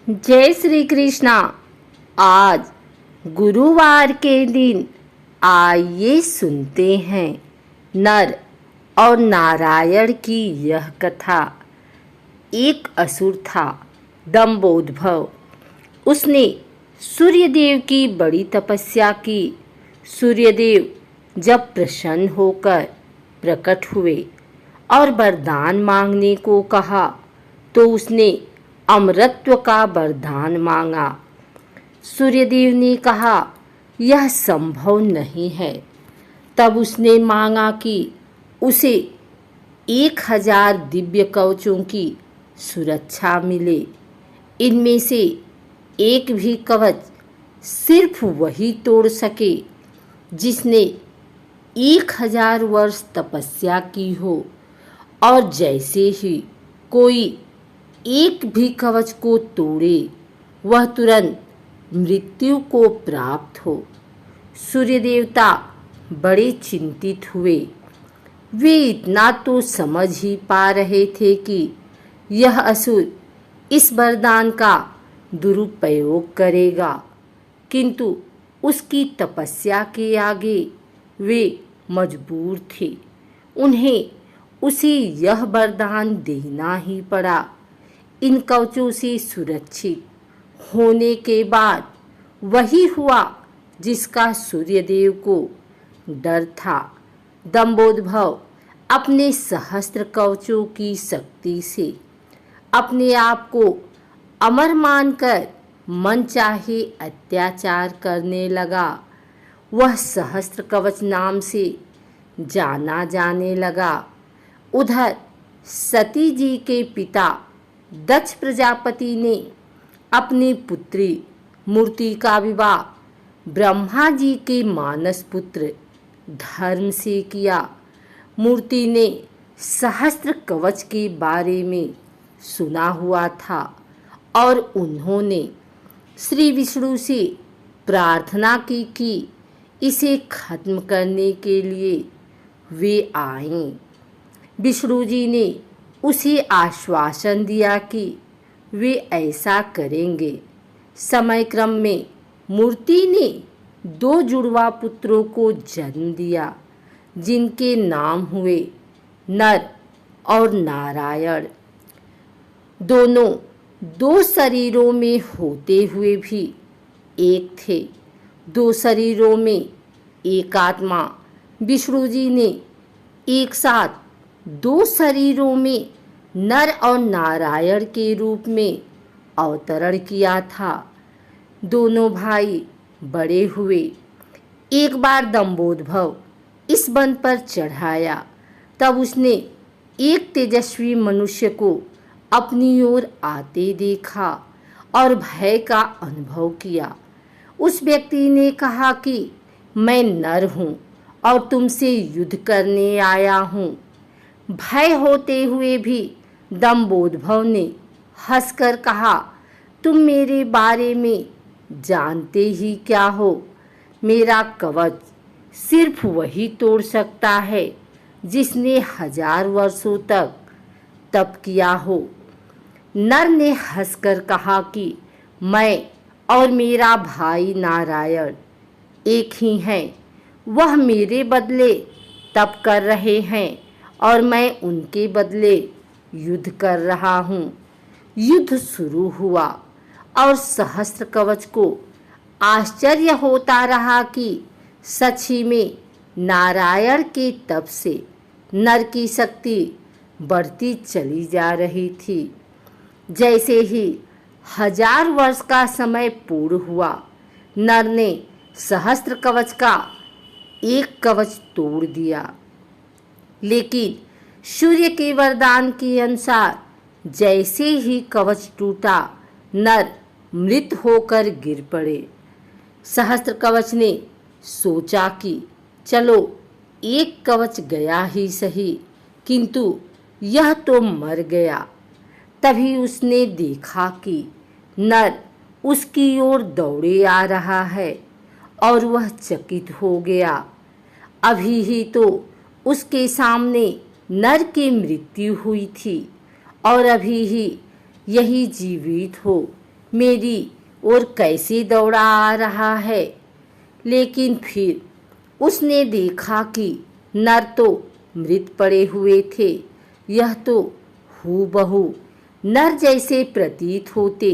जय श्री कृष्णा। आज गुरुवार के दिन आइए सुनते हैं नर और नारायण की यह कथा। एक असुर था दंभोदभव। उसने सूर्यदेव की बड़ी तपस्या की। सूर्यदेव जब प्रसन्न होकर प्रकट हुए और वरदान मांगने को कहा तो उसने अमरत्व का वरदान मांगा। सूर्यदेव ने कहा यह संभव नहीं है। तब उसने मांगा कि उसे 1000 दिव्य कवचों की सुरक्षा मिले। इनमें से एक भी कवच सिर्फ वही तोड़ सके जिसने 1000 वर्ष तपस्या की हो, और जैसे ही कोई एक भी कवच को तोड़े वह तुरंत मृत्यु को प्राप्त हो। सूर्य देवता बड़े चिंतित हुए। वे इतना तो समझ ही पा रहे थे कि यह असुर इस वरदान का दुरुपयोग करेगा, किंतु उसकी तपस्या के आगे वे मजबूर थे। उन्हें उसे यह वरदान देना ही पड़ा। इन कवचों से सुरक्षित होने के बाद वही हुआ जिसका सूर्यदेव को डर था। दंभोदभव अपने सहस्त्र कवचों की शक्ति से अपने आप को अमर मानकर मन चाहे अत्याचार करने लगा। वह सहस्त्र कवच नाम से जाना जाने लगा। उधर सती जी के पिता दक्ष प्रजापति ने अपनी पुत्री मूर्ति का विवाह ब्रह्मा जी के मानस पुत्र धर्म से किया। मूर्ति ने सहस्त्र कवच के बारे में सुना हुआ था और उन्होंने श्री विष्णु से प्रार्थना की कि इसे खत्म करने के लिए वे आएं। विष्णु जी ने उसे आश्वासन दिया कि वे ऐसा करेंगे। समय क्रम में मूर्ति ने 2 जुड़वा पुत्रों को जन्म दिया, जिनके नाम हुए नर और नारायण। दोनों 2 शरीरों में होते हुए भी एक थे। 2 शरीरों में एक आत्मा। विष्णु जी ने एक साथ 2 शरीरों में नर और नारायण के रूप में अवतरण किया था। दोनों भाई बड़े हुए। एक बार दंभोदभव इस वन पर चढ़ाया। तब उसने एक तेजस्वी मनुष्य को अपनी ओर आते देखा और भय का अनुभव किया। उस व्यक्ति ने कहा कि मैं नर हूँ और तुमसे युद्ध करने आया हूँ। भय होते हुए भी दंभोदभव ने हंसकर कहा, तुम मेरे बारे में जानते ही क्या हो? मेरा कवच सिर्फ वही तोड़ सकता है जिसने 1000 वर्षों तक तप किया हो। नर ने हंसकर कहा कि मैं और मेरा भाई नारायण एक ही हैं। वह मेरे बदले तप कर रहे हैं और मैं उनके बदले युद्ध कर रहा हूँ। युद्ध शुरू हुआ और सहस्त्र कवच को आश्चर्य होता रहा कि सच ही में नारायण के तप से नर की शक्ति बढ़ती चली जा रही थी। जैसे ही 1000 वर्ष का समय पूर्ण हुआ, नर ने सहस्त्र कवच का एक कवच तोड़ दिया, लेकिन सूर्य के वरदान के अनुसार जैसे ही कवच टूटा, नर मृत होकर गिर पड़े। सहस्त्र कवच ने सोचा कि चलो एक कवच गया ही सही, किंतु यह तो मर गया। तभी उसने देखा कि नर उसकी ओर दौड़े आ रहा है और वह चकित हो गया। अभी ही तो उसके सामने नर की मृत्यु हुई थी और अभी ही यही जीवित हो मेरी ओर कैसे दौड़ा आ रहा है। लेकिन फिर उसने देखा कि नर तो मृत पड़े हुए थे। यह तो हूबहू नर जैसे प्रतीत होते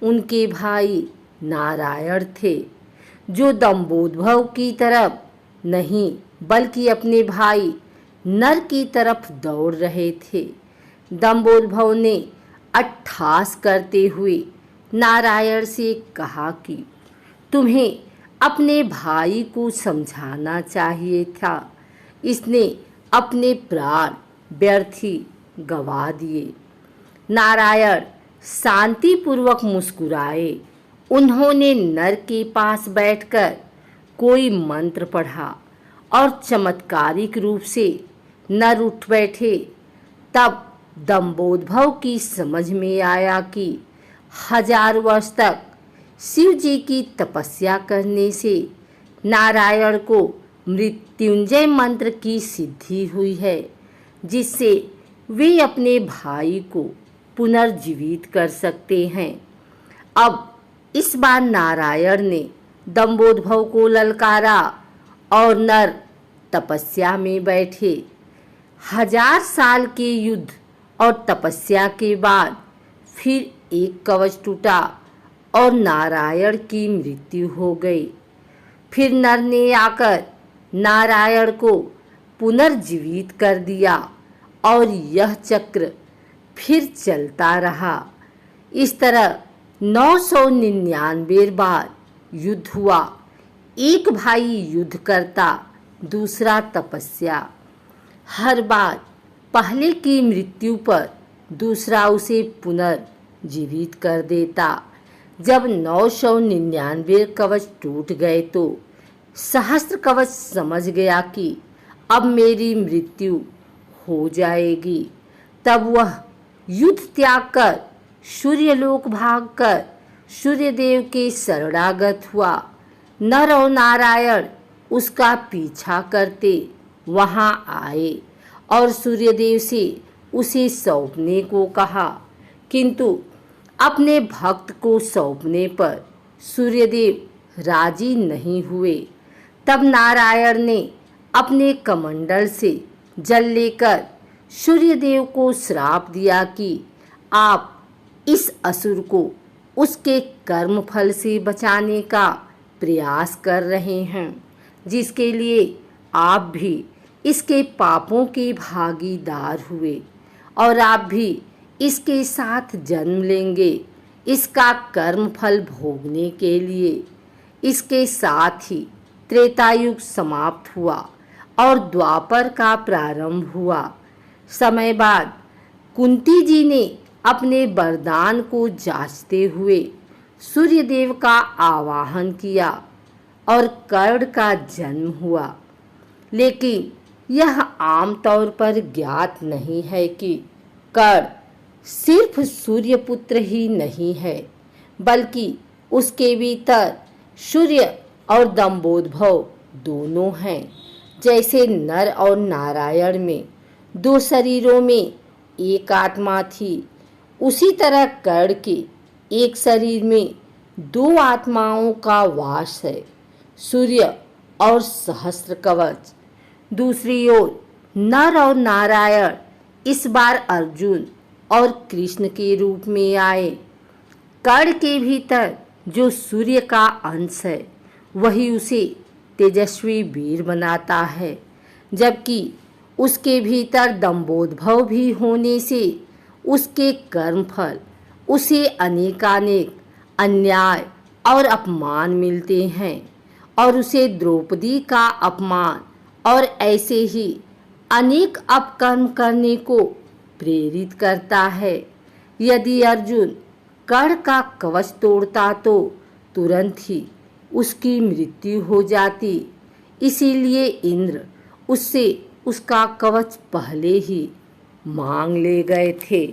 उनके भाई नारायण थे, जो दंभोद्भव की तरफ नहीं बल्कि अपने भाई नर की तरफ दौड़ रहे थे। दंभोद्भव ने अट्टहास करते हुए नारायण से कहा कि तुम्हें अपने भाई को समझाना चाहिए था, इसने अपने प्राण व्यर्थ ही गवा दिए। नारायण शांतिपूर्वक मुस्कुराए। उन्होंने नर के पास बैठकर कोई मंत्र पढ़ा और चमत्कारिक रूप से नर उठ बैठे। तब दंभोद्भव की समझ में आया कि 1000 वर्ष तक शिव जी की तपस्या करने से नारायण को मृत्युंजय मंत्र की सिद्धि हुई है, जिससे वे अपने भाई को पुनर्जीवित कर सकते हैं। अब इस बार नारायण ने दंभोद्भव को ललकारा और नर तपस्या में बैठे। 1000 साल के युद्ध और तपस्या के बाद फिर एक कवच टूटा और नारायण की मृत्यु हो गई। फिर नर ने आकर नारायण को पुनर्जीवित कर दिया और यह चक्र फिर चलता रहा। इस तरह 999 बार युद्ध हुआ। एक भाई युद्ध करता, दूसरा तपस्या। हर बार पहले की मृत्यु पर दूसरा उसे पुनर्जीवित कर देता। जब 999 कवच टूट गए तो सहस्त्र कवच समझ गया कि अब मेरी मृत्यु हो जाएगी। तब वह युद्ध त्याग कर सूर्यलोक भागकर सूर्यदेव के शरणागत हुआ। नर और नारायण उसका पीछा करते वहां आए और सूर्यदेव से उसे सौंपने को कहा, किंतु अपने भक्त को सौंपने पर सूर्यदेव राजी नहीं हुए। तब नारायण ने अपने कमंडल से जल लेकर सूर्यदेव को श्राप दिया कि आप इस असुर को उसके कर्म फल से बचाने का प्रयास कर रहे हैं, जिसके लिए आप भी इसके पापों के भागीदार हुए और आप भी इसके साथ जन्म लेंगे इसका कर्म फल भोगने के लिए। इसके साथ ही त्रेतायुग समाप्त हुआ और द्वापर का प्रारंभ हुआ। समय बाद कुंती जी ने अपने वरदान को जांचते हुए सूर्यदेव का आवाहन किया और कर्ण का जन्म हुआ। लेकिन यह आमतौर पर ज्ञात नहीं है कि कर्ण सिर्फ सूर्यपुत्र ही नहीं है, बल्कि उसके भीतर सूर्य और दंभोद्भव दोनों हैं। जैसे नर और नारायण में 2 शरीरों में एक आत्मा थी, उसी तरह कर्ण के एक शरीर में 2 आत्माओं का वास है, सूर्य और सहस्त्र कवच। दूसरी ओर नर और नारायण इस बार अर्जुन और कृष्ण के रूप में आए। कर्ण के भीतर जो सूर्य का अंश है वही उसे तेजस्वी वीर बनाता है, जबकि उसके भीतर दंभोद्भव भी होने से उसके कर्मफल उसे अनेकानेक अन्याय और अपमान मिलते हैं और उसे द्रौपदी का अपमान और ऐसे ही अनेक अपकर्म करने को प्रेरित करता है। यदि अर्जुन कर्ण का कवच तोड़ता तो तुरंत ही उसकी मृत्यु हो जाती, इसीलिए इंद्र उससे उसका कवच पहले ही मांग ले गए थे।